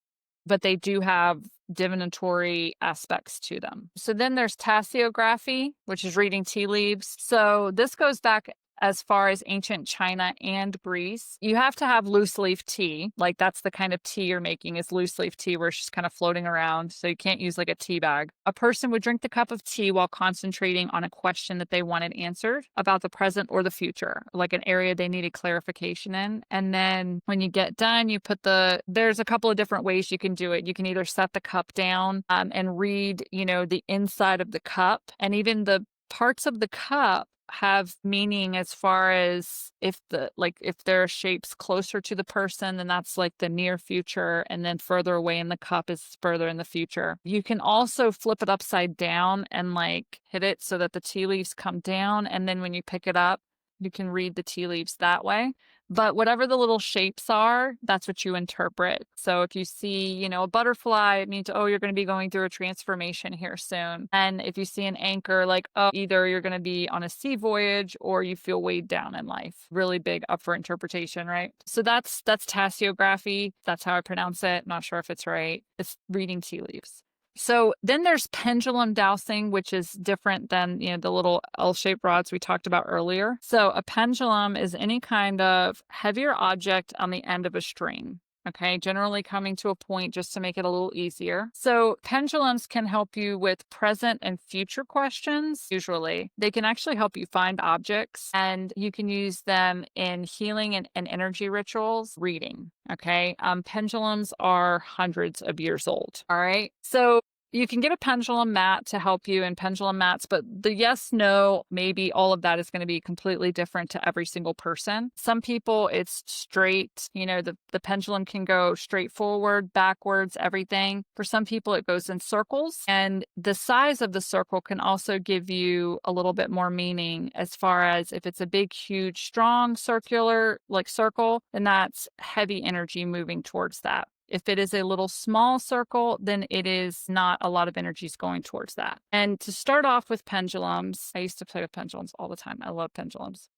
But they do have divinatory aspects to them. So then there's tasseography, which is reading tea leaves. So this goes back as far as ancient China and Greece, you have to have loose leaf tea. Like that's the kind of tea you're making is loose leaf tea where it's just kind of floating around. So you can't use like a tea bag. A person would drink the cup of tea while concentrating on a question that they wanted answered about the present or the future, like an area they needed clarification in. And then when you get done, you put there's a couple of different ways you can do it. You can either set the cup down and read, the inside of the cup, and even the parts of the cup have meaning as far as if there are shapes closer to the person, then that's like the near future, and then further away in the cup is further in the future. You can also flip it upside down and like hit it so that the tea leaves come down, and then when you pick it up, you can read the tea leaves that way. But whatever the little shapes are, that's what you interpret. So if you see, a butterfly, it means, oh, you're going to be going through a transformation here soon. And if you see an anchor, like, oh, either you're going to be on a sea voyage or you feel weighed down in life. Really big up for interpretation, right? So that's tasseography. That's how I pronounce it. Not sure if it's right. It's reading tea leaves. So then there's pendulum dowsing, which is different than, the little L-shaped rods we talked about earlier. So a pendulum is any kind of heavier object on the end of a string. Okay, generally coming to a point just to make it a little easier. So pendulums can help you with present and future questions. Usually they can actually help you find objects, and you can use them in healing and energy rituals, reading. Okay, pendulums are hundreds of years old. All right, so you can get a pendulum mat to help you in pendulum mats, but the yes, no, maybe all of that is going to be completely different to every single person. Some people, it's straight, the pendulum can go straight forward, backwards, everything. For some people, it goes in circles, and the size of the circle can also give you a little bit more meaning as far as if it's a big, huge, strong circular circle, then that's heavy energy moving towards that. If it is a little small circle, then it is not a lot of energies going towards that. And to start off with pendulums, I used to play with pendulums all the time. I love pendulums.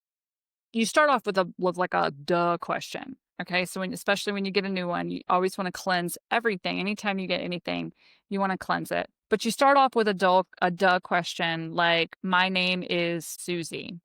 You start off with like a duh question. Okay, so especially when you get a new one, you always want to cleanse everything. Anytime you get anything, you want to cleanse it. But you start off with a duh question like, my name is Susie.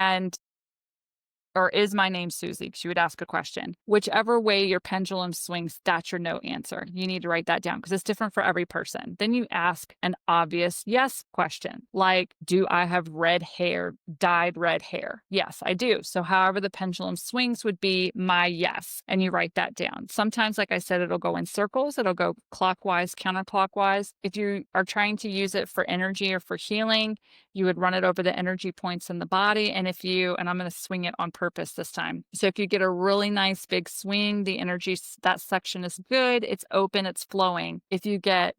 Or is my name Susie? Because you would ask a question. Whichever way your pendulum swings, that's your no answer. You need to write that down because it's different for every person. Then you ask an obvious yes question, like, do I have red hair, dyed red hair? Yes, I do. So however the pendulum swings would be my yes. And you write that down. Sometimes, like I said, it'll go in circles. It'll go clockwise, counterclockwise. If you are trying to use it for energy or for healing, you would run it over the energy points in the body. And I'm going to swing it on purpose this time. So if you get a really nice big swing, the energy, that section is good. It's open, it's flowing. If you get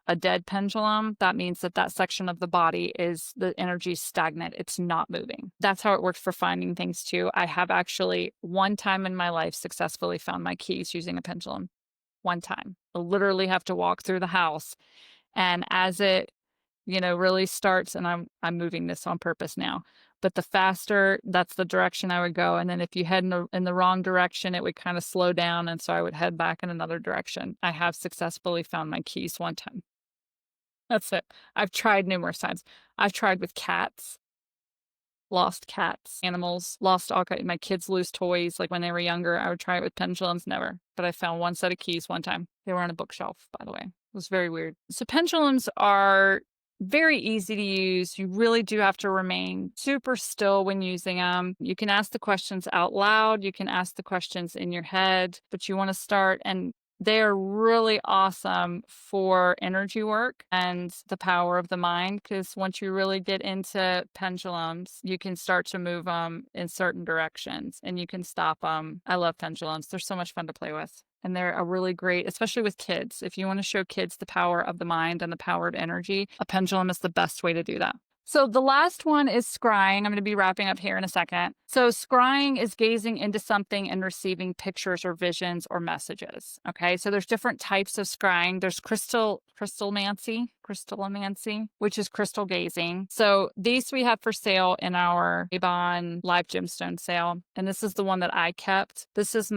a dead pendulum, that means that section of the body the energy stagnant. It's not moving. That's how it works for finding things too. I have actually one time in my life successfully found my keys using a pendulum. One time. I literally have to walk through the house. And as it really starts, and I'm moving this on purpose now, but the faster, that's the direction I would go. And then if you head in the wrong direction, it would kind of slow down. And so I would head back in another direction. I have successfully found my keys one time. That's it. I've tried numerous times. I've tried with cats, lost cats, animals, lost all kinds. My kids lose toys. Like when they were younger, I would try it with pendulums, never. But I found one set of keys one time. They were on a bookshelf, by the way. It was very weird. So pendulums are very easy to use. You really do have to remain super still when using them. You can ask the questions out loud. You can ask the questions in your head, but you want to start, and they are really awesome for energy work and the power of the mind, because once you really get into pendulums, you can start to move them in certain directions and you can stop them. I love pendulums. They're so much fun to play with. And they're a really great, especially with kids. If you want to show kids the power of the mind and the power of energy, a pendulum is the best way to do that. So the last one is scrying. I'm going to be wrapping up here in a second. So scrying is gazing into something and receiving pictures or visions or messages. Okay, so there's different types of scrying. There's crystalmancy, which is crystal gazing. So these we have for sale in our Avon live gemstone sale. And this is the one that I kept. This is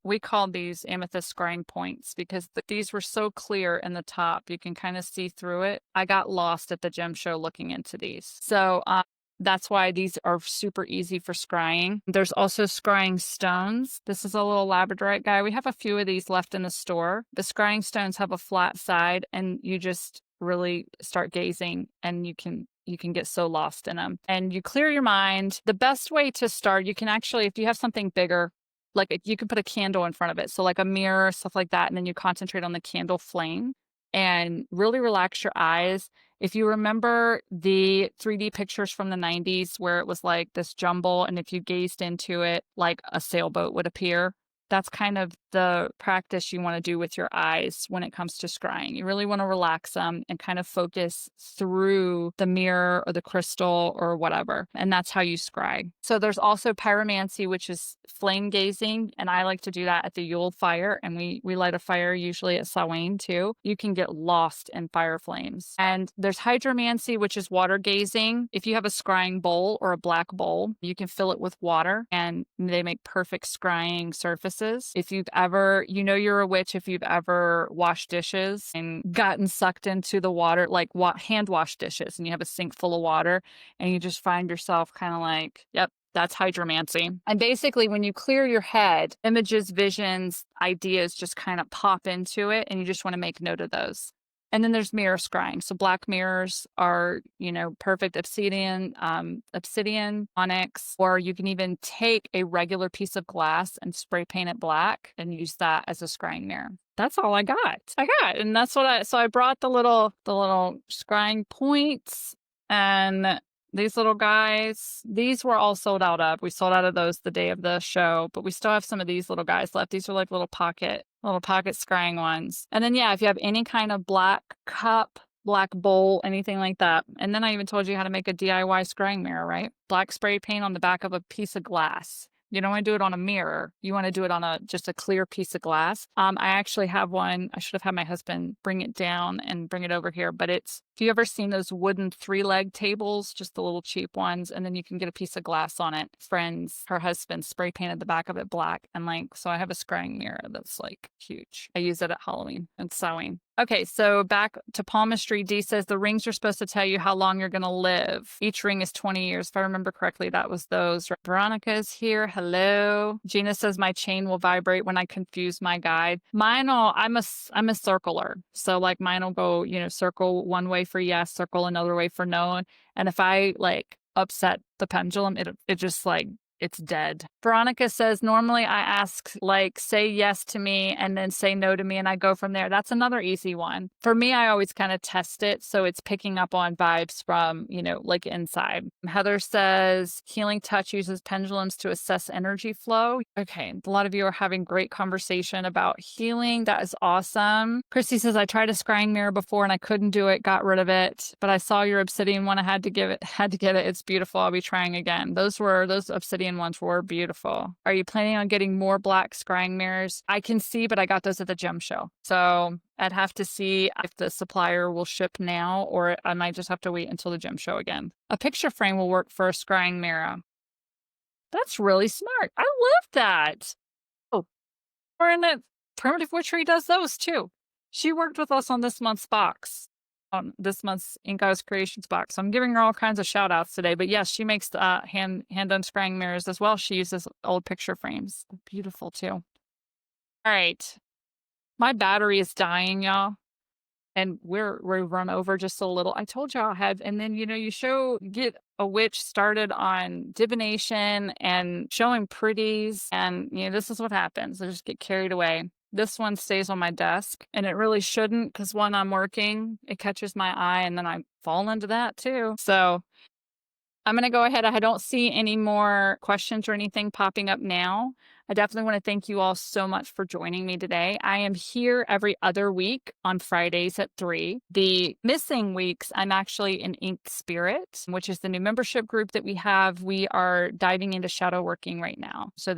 we call these amethyst scrying points because these were so clear in the top. You can kind of see through it. I got lost at the gem show looking into these. So That's why these are super easy for scrying. There's also scrying stones. This is a little labradorite guy. We have a few of these left in the store. The scrying stones have a flat side, and you just really start gazing, and you can get so lost in them. And you clear your mind. The best way to start, you can actually, if you have something bigger, like you can put a candle in front of it. So like a mirror, stuff like that. And then you concentrate on the candle flame and really relax your eyes. If you remember the 3D pictures from the 90s where it was like this jumble, and if you gazed into it, like a sailboat would appear, that's kind of the practice you want to do with your eyes when it comes to scrying. You really want to relax them and kind of focus through the mirror or the crystal or whatever. And that's how you scry. So there's also pyromancy, which is flame gazing. And I like to do that at the Yule fire. And we light a fire usually at Samhain too. You can get lost in fire flames. And there's hydromancy, which is water gazing. If you have a scrying bowl or a black bowl, you can fill it with water and they make perfect scrying surfaces. If you've ever, you're a witch if you've ever washed dishes and gotten sucked into the water, like hand wash dishes, and you have a sink full of water and you just find yourself kind of like, yep, that's hydromancy. And basically, when you clear your head, images, visions, ideas just kind of pop into it, and you just want to make note of those. And then there's mirror scrying. So black mirrors are, perfect obsidian, onyx, or you can even take a regular piece of glass and spray paint it black and use that as a scrying mirror. That's all I got. And that's what so I brought the little scrying points, and these little guys, these were all sold out of. We sold out of those the day of the show, but we still have some of these little guys left. These are like little pocket scrying ones. And then, if you have any kind of black cup, black bowl, anything like that. And then I even told you how to make a DIY scrying mirror, right? Black spray paint on the back of a piece of glass. You don't want to do it on a mirror. You want to do it on just a clear piece of glass. I actually have one. I should have had my husband bring it down and bring it over here. But if you ever seen those wooden 3-leg tables, just the little cheap ones, and then you can get a piece of glass on it. Her husband spray painted the back of it black. And so I have a scrying mirror that's like huge. I use it at Halloween and sewing. Okay, so back to palmistry. D says the rings are supposed to tell you how long you're going to live. Each ring is 20 years. If I remember correctly, that was those. Veronica is here. Hello. Gina says my chain will vibrate when I confuse my guide. I'm a circler. So like mine will go, circle one way for yes, circle another way for no. And if I upset the pendulum, it just it's dead. Veronica says, normally I ask, say yes to me and then say no to me, and I go from there. That's another easy one. For me, I always kind of test it. So it's picking up on vibes from, inside. Heather says, healing touch uses pendulums to assess energy flow. Okay. A lot of you are having great conversation about healing. That is awesome. Christy says, I tried a scrying mirror before and I couldn't do it, got rid of it, but I saw your obsidian one. I had to get it. It's beautiful. I'll be trying again. Those obsidian ones were beautiful. Are you planning on getting more black scrying mirrors? I can see, but I got those at the gem show. So I'd have to see if the supplier will ship now, or I might just have to wait until the gem show again. A picture frame will work for a scrying mirror. That's really smart. I love that. Oh, and Primitive Witchery does those too. She worked with us on this month's box. On this month's Ink Eyes Creations box. I'm giving her all kinds of shout outs today, but yes, she makes hand done scrying mirrors as well. She uses old picture frames. Beautiful too. All right. My battery is dying, y'all. And we're run over just a little. I told y'all I had, and then, get a witch started on divination and showing pretties. And, this is what happens. I just get carried away. This one stays on my desk, and it really shouldn't, because when I'm working, it catches my eye, and then I fall into that too. So I'm going to go ahead. I don't see any more questions or anything popping up now. I definitely want to thank you all so much for joining me today. I am here every other week on Fridays at 3. The missing weeks, I'm actually in Ink Spirit, which is the new membership group that we have. We are diving into shadow working right now. So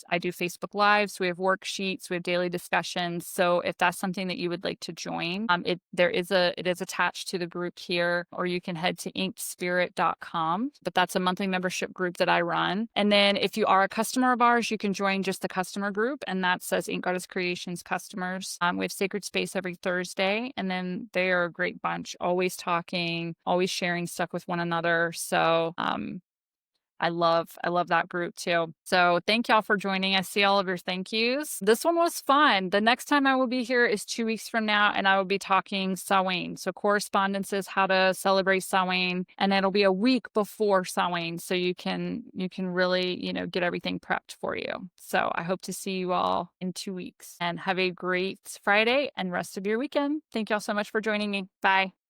I do Facebook Lives, we have worksheets, we have daily discussions. So if that's something that you would like to join, it is attached to the group here, or you can head to inkspirit.com. But that's a monthly membership group that I run. And then if you are a customer of ours, you can join just the customer group, and that says Ink Goddess Creations customers. We have Sacred Space every Thursday, and then they are a great bunch, always talking, always sharing stuff with one another. So I love that group too. So thank y'all for joining. I see all of your thank yous. This one was fun. The next time I will be here is 2 weeks from now, and I will be talking Samhain. So correspondences, how to celebrate Samhain, and it'll be a week before Samhain, so you can really, get everything prepped for you. So I hope to see you all in 2 weeks, and have a great Friday and rest of your weekend. Thank y'all so much for joining me. Bye.